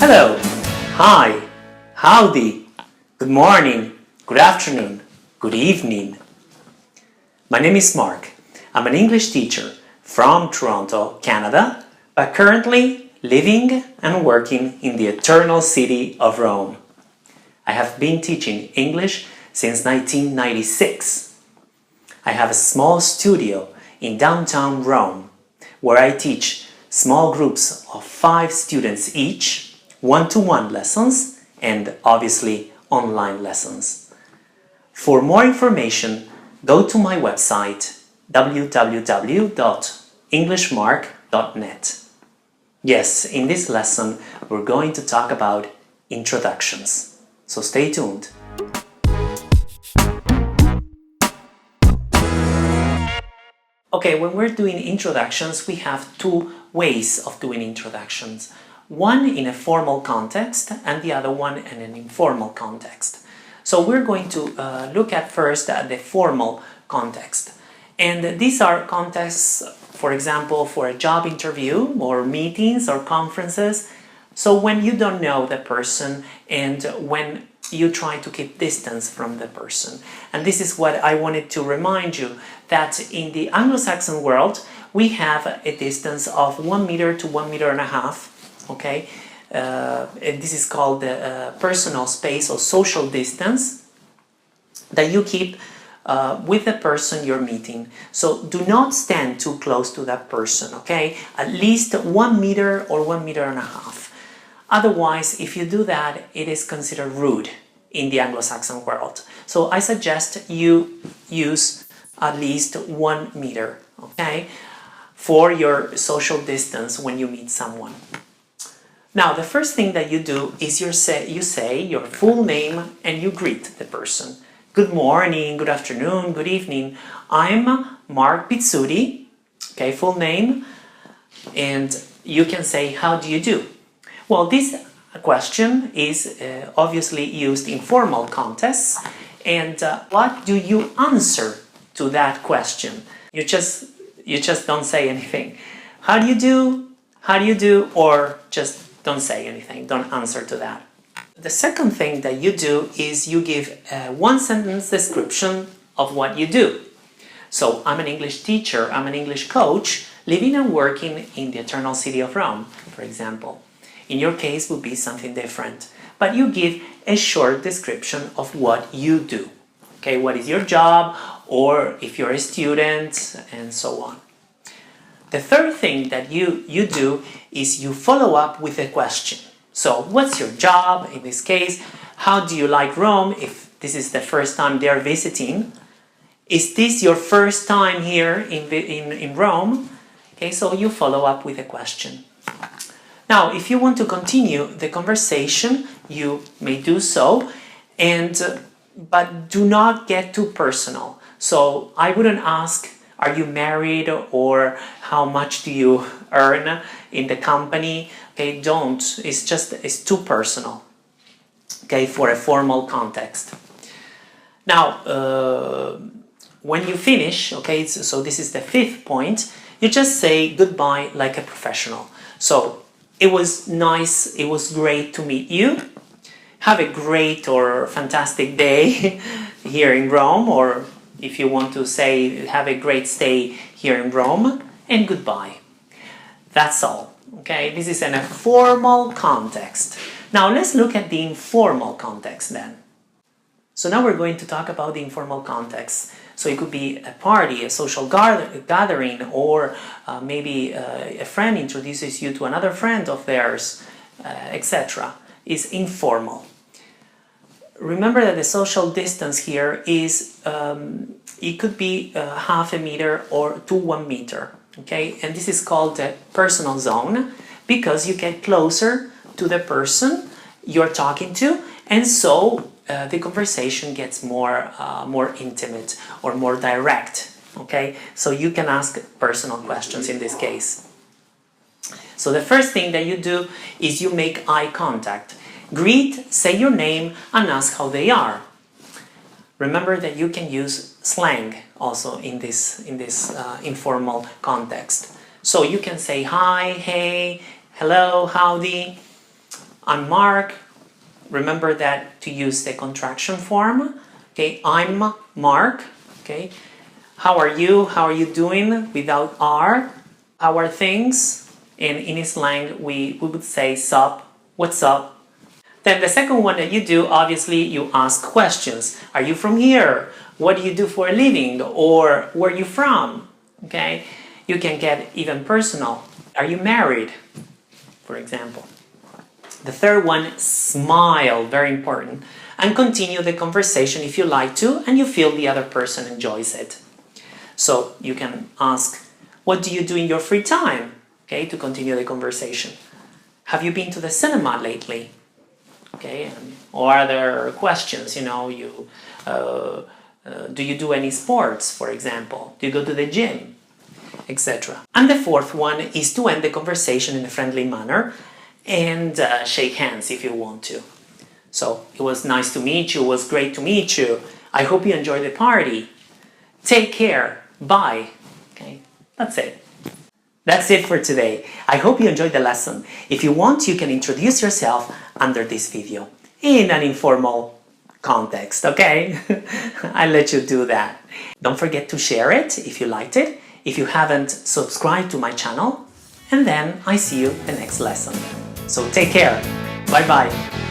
Hello, hi, howdy, good morning, good afternoon, good evening. My name is Marc. I'm an English teacher from Toronto, Canada, but currently living and working in the eternal city of Rome. I have been teaching English since 1996. I have a small studio in downtown Rome where I teach small groups of 5 students each, one-to-one lessons, and obviously online lessons. For more information, go to my website www.englishmark.net. Yes, in this lesson we're going to talk about introductions, so stay tuned. Okay, when we're doing introductions, we have 2 ways of doing introductions. One in a formal context and the other one in an informal context. So we're going to look at first at the formal context. And these are contexts, for example, for a job interview or meetings or conferences. So when you don't know the person and when you try to keep distance from the person. And this is what I wanted to remind you, that in the Anglo-Saxon world, we have a distance of 1 meter to 1.5 meters. Okay, and this is called the personal space or social distance that you keep with the person you're meeting. So do not stand too close to that person, okay? At least 1 meter or 1.5 meters. Otherwise, if you do that, it is considered rude in the Anglo-Saxon world. So I suggest you use at least 1 meter, okay, for your social distance when you meet someone. Now, the first thing that you do is you say your full name and you greet the person. Good morning, good afternoon, good evening. I'm Marc Pizzuti, okay, full name. And you can say, how do you do? Well, this question is obviously used in formal contexts. And what do you answer to that question? You just don't say anything. How do you do? How do you do? Or just don't say anything, don't answer to that. The second thing that you do is you give a 1-sentence description of what you do. So, I'm an English teacher, I'm an English coach, living and working in the eternal city of Rome, for example. In your case, would be something different. But you give a short description of what you do. Okay, what is your job, or if you're a student, and so on. The third thing that you do is you follow up with a question. So, what's your job in this case? How do you like Rome if this is the first time they're visiting? Is this your first time here in Rome? Okay, so you follow up with a question. Now, if you want to continue the conversation, you may do so, but do not get too personal. So, I wouldn't ask, are you married, or how much do you earn in the company? Okay, don't. It's too personal. Okay, for a formal context. Now, when you finish, okay, so this is the 5th point, you just say goodbye like a professional. So, it was nice, it was great to meet you. Have a great or fantastic day here in Rome, or if you want to say, have a great stay here in Rome, and goodbye. That's all, okay? This is in a formal context. Now, let's look at the informal context then. So now we're going to talk about the informal context. So it could be a party, a social gathering, or maybe a friend introduces you to another friend of theirs, etc. It's informal. Remember that the social distance here is, it could be 0.5 meter or to 1 meter, okay? And this is called the personal zone because you get closer to the person you're talking to, and so the conversation gets more intimate or more direct, okay? So you can ask personal questions in this case. So the first thing that you do is you make eye contact. Greet, say your name, and ask how they are. Remember that you can use slang also in this informal context. So you can say hi, hey, hello, howdy. I'm Marc. Remember that to use the contraction form. Okay, I'm Marc. Okay, how are you? How are you doing? Without R. How are things? And in slang, we would say sup, what's up? Then the second one that you do, obviously, you ask questions. Are you from here? What do you do for a living? Or where are you from? Okay, you can get even personal. Are you married? For example. The third one, smile, very important, and continue the conversation if you like to and you feel the other person enjoys it. So you can ask, what do you do in your free time? Okay, to continue the conversation. Have you been to the cinema lately? Okay, or are there questions, do you do any sports, for example? Do you go to the gym? Etc. And the fourth one is to end the conversation in a friendly manner and shake hands if you want to. So, it was nice to meet you, it was great to meet you. I hope you enjoy the party. Take care. Bye. Okay, that's it. That's it for today. I hope you enjoyed the lesson. If you want, you can introduce yourself under this video in an informal context, okay? I'll let you do that. Don't forget to share it if you liked it, if you haven't subscribed to my channel, and then I see you the next lesson. So take care. Bye-bye.